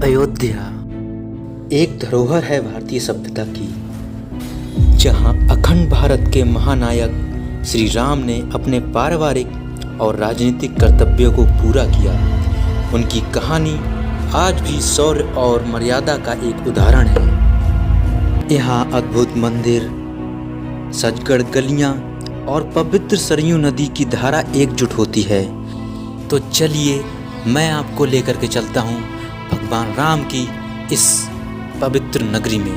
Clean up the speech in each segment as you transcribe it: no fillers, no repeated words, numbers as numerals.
अयोध्या एक धरोहर है भारतीय सभ्यता की, जहां अखंड भारत के महानायक श्री राम ने अपने पारिवारिक और राजनीतिक कर्तव्यों को पूरा किया। उनकी कहानी आज भी शौर्य और मर्यादा का एक उदाहरण है। यहाँ अद्भुत मंदिर, सजगड़ गलियाँ और पवित्र सरयू नदी की धारा एकजुट होती है। तो चलिए मैं आपको लेकर के चलता हूँ भगवान राम की इस पवित्र नगरी में।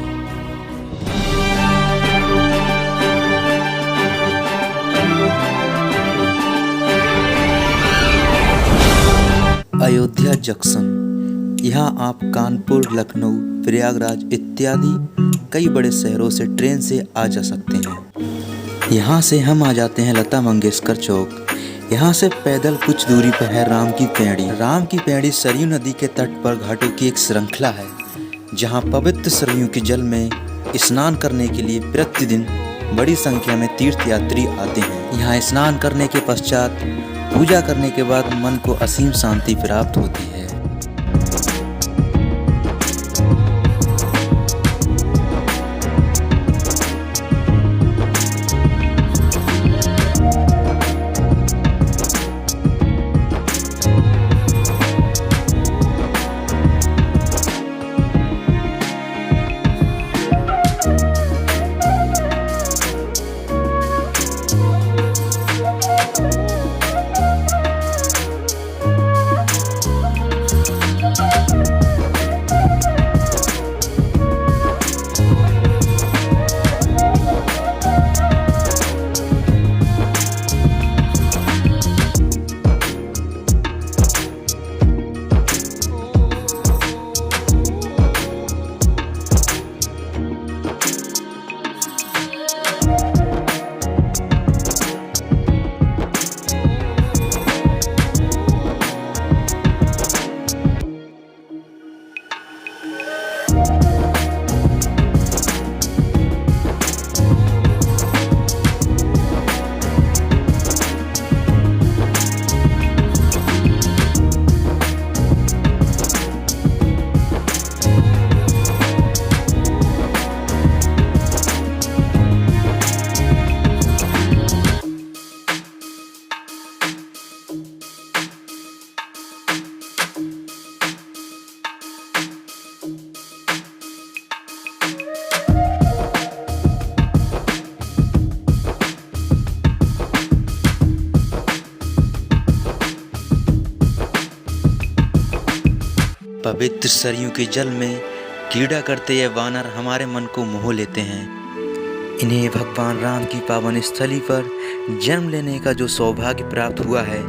अयोध्या जंक्शन। यहाँ आप कानपुर, लखनऊ, प्रयागराज इत्यादि कई बड़े शहरों से ट्रेन से आ जा सकते हैं। यहाँ से हम आ जाते हैं लता मंगेशकर चौक। यहाँ से पैदल कुछ दूरी पर है राम की पैड़ी। राम की पैड़ी सरयू नदी के तट पर घाटों की एक श्रृंखला है, जहाँ पवित्र सरयू के जल में स्नान करने के लिए प्रतिदिन बड़ी संख्या में तीर्थयात्री आते हैं। यहाँ स्नान करने के पश्चात पूजा करने के बाद मन को असीम शांति प्राप्त होती है। पवित्र सरयू के जल में क्रीड़ा करते ये वानर हमारे मन को मोह लेते हैं। इन्हें भगवान राम की पावन स्थली पर जन्म लेने का जो सौभाग्य प्राप्त हुआ है,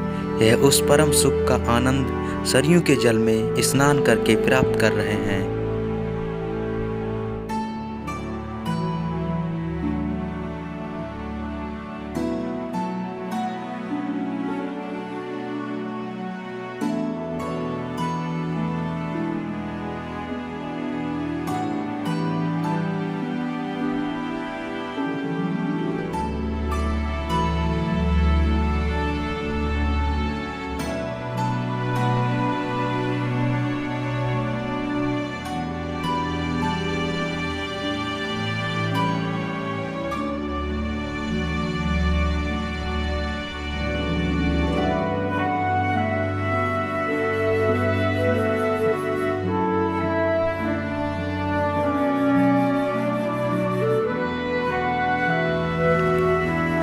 यह उस परम सुख का आनंद सरयू के जल में स्नान करके प्राप्त कर रहे हैं।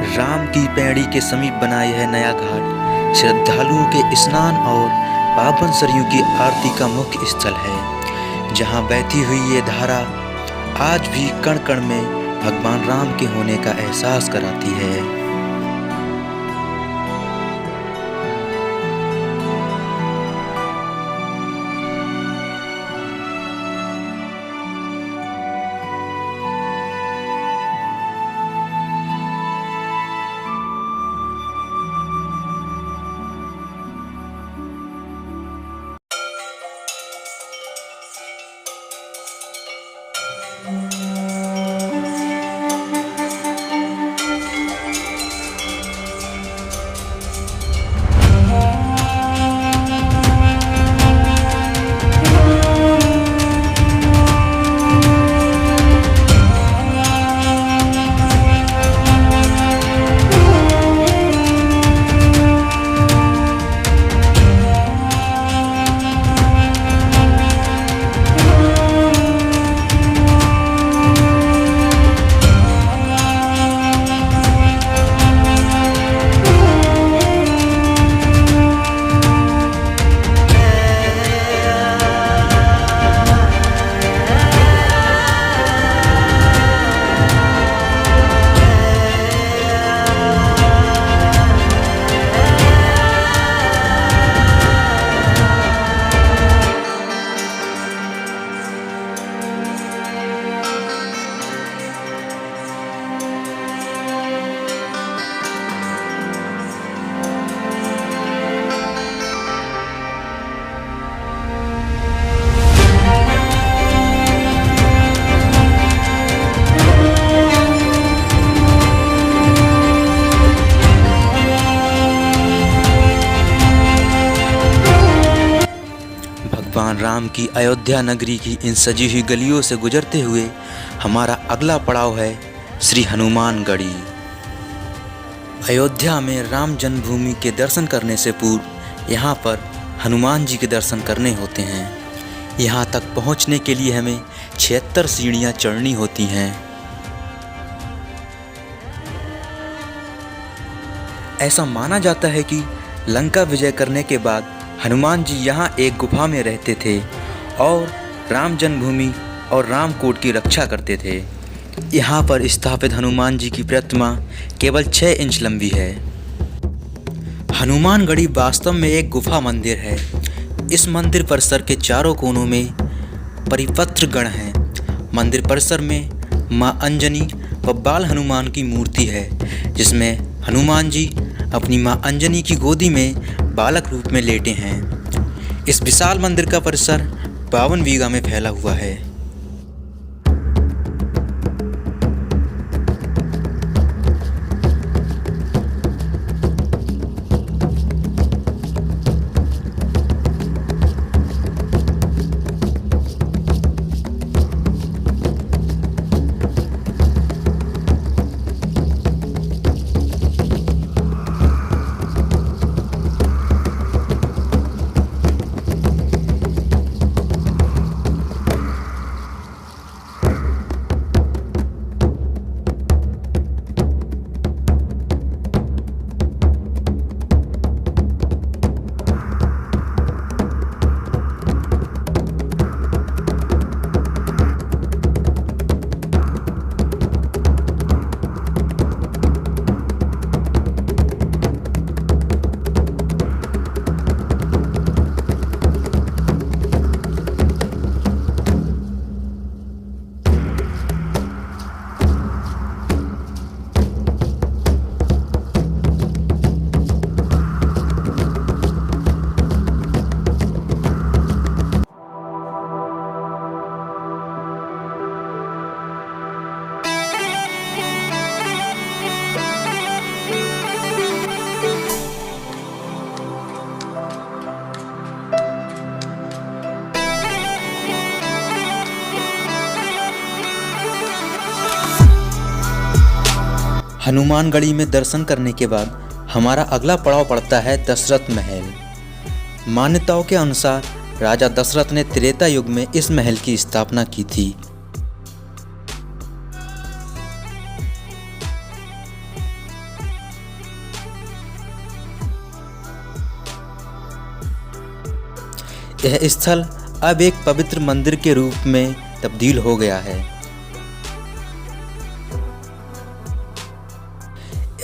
राम की पैड़ी के समीप बना यह नया घाट श्रद्धालुओं के स्नान और पावन सरयू की आरती का मुख्य स्थल है, जहां बहती हुई ये धारा आज भी कण कण में भगवान राम के होने का एहसास कराती है। भगवान राम की अयोध्या नगरी की इन सजी हुई गलियों से गुजरते हुए हमारा अगला पड़ाव है श्री हनुमानगढ़ी। अयोध्या में राम जन्मभूमि के दर्शन करने से पूर्व यहाँ पर हनुमान जी के दर्शन करने होते हैं। यहाँ तक पहुँचने के लिए हमें 76 सीढ़ियाँ चढ़नी होती हैं। ऐसा माना जाता है कि लंका विजय करने के बाद हनुमान जी यहाँ एक गुफा में रहते थे और राम जन्मभूमि और रामकोट की रक्षा करते थे। यहाँ पर स्थापित हनुमान जी की प्रतिमा केवल 6 इंच लंबी है। हनुमानगढ़ी वास्तव में एक गुफा मंदिर है। इस मंदिर परिसर के चारों कोनों में परिपत्र गण हैं। मंदिर परिसर में माँ अंजनी व बाल हनुमान की मूर्ति है, जिसमें हनुमान जी अपनी माँ अंजनी की गोदी में बालक रूप में लेटे हैं। इस विशाल मंदिर का परिसर 52 बीघा में फैला हुआ है। हनुमानगढ़ी में दर्शन करने के बाद हमारा अगला पड़ाव पड़ता है दशरथ महल। मान्यताओं के अनुसार राजा दशरथ ने त्रेता युग में इस महल की स्थापना की थी। यह स्थल अब एक पवित्र मंदिर के रूप में तब्दील हो गया है।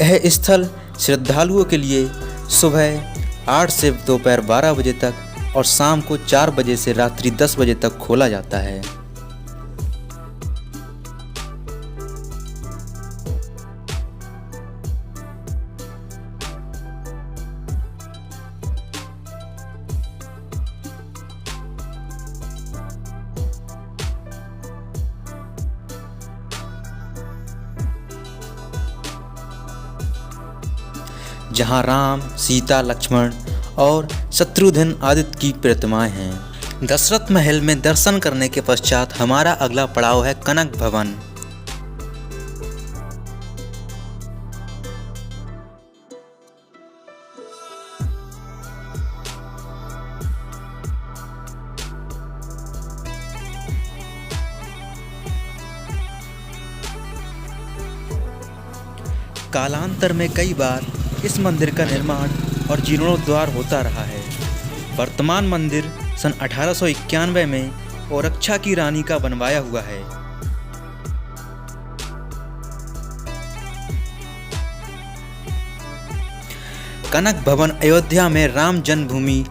यह स्थल श्रद्धालुओं के लिए सुबह 8 से दोपहर 12 बजे तक और शाम को 4 बजे से रात्रि 10 बजे तक खोला जाता है। जहाँ राम, सीता, लक्ष्मण और शत्रुघ्न आदि की प्रतिमाएं हैं। दशरथ महल में दर्शन करने के पश्चात हमारा अगला पड़ाव है कनक भवन। कालांतर में कई बार इस मंदिर का निर्माण और जीर्णोद्धार होता रहा है। वर्तमान मंदिर सन 1891 में ओरछा की रानी का बनवाया हुआ है। कनक भवन अयोध्या में राम जन्मभूमि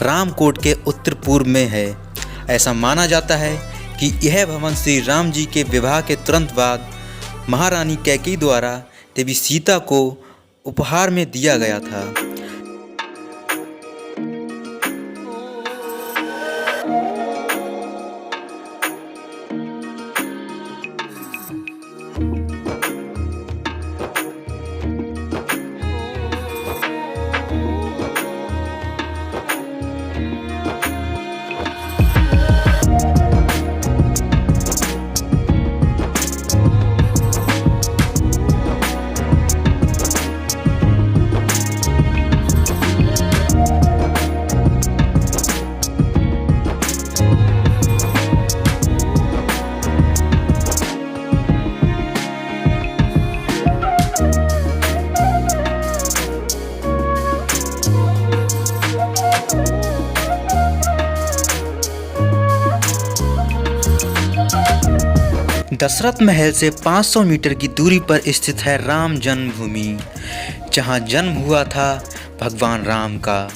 रामकोट के उत्तर पूर्व में है। ऐसा माना जाता है कि यह भवन श्री राम जी के विवाह के तुरंत बाद महारानी कैकेयी द्वारा देवी सीता को उपहार में दिया गया था। दशरथ महल से 500 मीटर की दूरी पर स्थित है राम जन्मभूमि, जहां जन्म हुआ था भगवान राम का।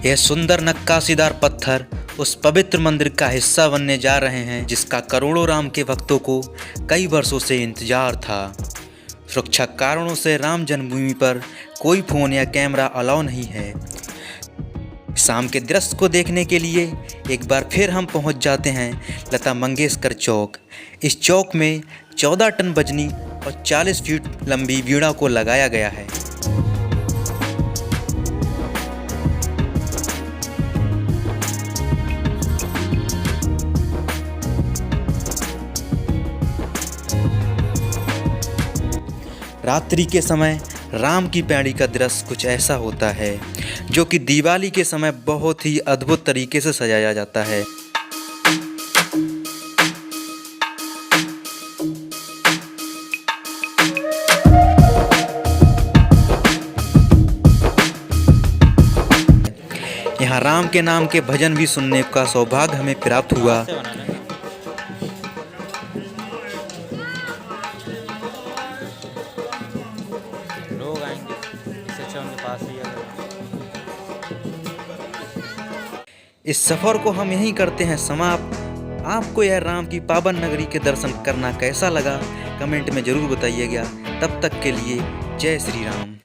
यह सुंदर नक्काशीदार पत्थर उस पवित्र मंदिर का हिस्सा बनने जा रहे हैं जिसका करोड़ों राम के भक्तों को कई वर्षों से इंतजार था। सुरक्षा कारणों से राम जन्मभूमि पर कोई फ़ोन या कैमरा अलाउ नहीं है। शाम के दृश्य को देखने के लिए एक बार फिर हम पहुंच जाते हैं लता मंगेशकर चौक। इस चौक में 14 टन वजनी और 40 फीट लंबी वीणा को लगाया गया है। रात्रि के समय राम की पैड़ी का दृश्य कुछ ऐसा होता है जो कि दिवाली के समय बहुत ही अद्भुत तरीके से सजाया जाता है। यहाँ राम के नाम के भजन भी सुनने का सौभाग्य हमें प्राप्त हुआ। लोग आएंगे, इससे अच्छा उनके पास ही है। इस सफ़र को हम यहीं करते हैं समाप्त। आपको यह राम की पावन नगरी के दर्शन करना कैसा लगा कमेंट में ज़रूर बताइएगा। तब तक के लिए जय श्री राम।